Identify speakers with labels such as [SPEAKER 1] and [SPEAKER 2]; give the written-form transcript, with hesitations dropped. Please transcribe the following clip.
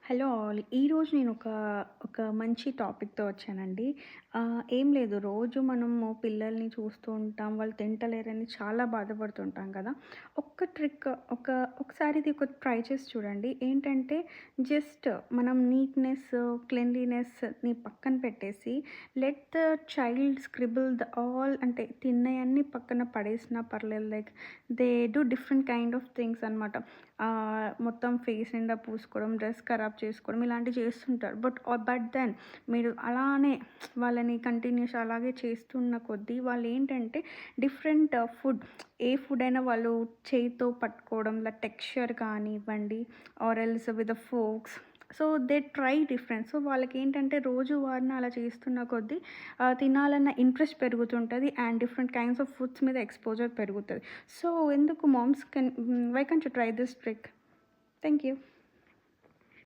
[SPEAKER 1] Hello all. ఈరోజు నేను ఒక మంచి టాపిక్‌తో వచ్చానండి. ఏం లేదు, రోజు మనము పిల్లల్ని చూస్తూ ఉంటాం. వాళ్ళు తింటలేరని చాలా బాధపడుతుంటాం కదా! ఒక్క ట్రిక్ ఒకసారి ఇది ట్రై చేసి చూడండి. ఏంటంటే జస్ట్ మనం క్లెన్లీనెస్‌ని పక్కన పెట్టేసి let the child స్క్రిబుల్ the all, అంటే తిన్నయన్నీ పక్కన పడేసినా పర్లేదు. Like they do different kind of things అనమాట. మొత్తం ఫేస్ నిండా పూసుకోవడం, డ్రెస్ ఖరాబ్ చేసుకోవడం ఇలాంటివి చేస్తుంటారు. బట్ దెన్ మీరు అలానే వాళ్ళని కంటిన్యూస్ అలాగే చేస్తున్న కొద్దీ వాళ్ళేంటంటే డిఫరెంట్ ఏ ఫుడ్ అయినా వాళ్ళు చేయితో పట్టుకోవడం, టెక్స్చర్ కానివ్వండి or else with the forks. So they try different. So వాళ్ళకేంటంటే రోజువారీన అలా చేస్తున్న కొద్దీ తినాలన్న ఇంట్రెస్ట్ పెరుగుతుంటది. And different kinds of foods మీద ఎక్స్‌పోజర్ పెరుగుతది. సో ఎందుకు moms why can't you try this trick? Thank you.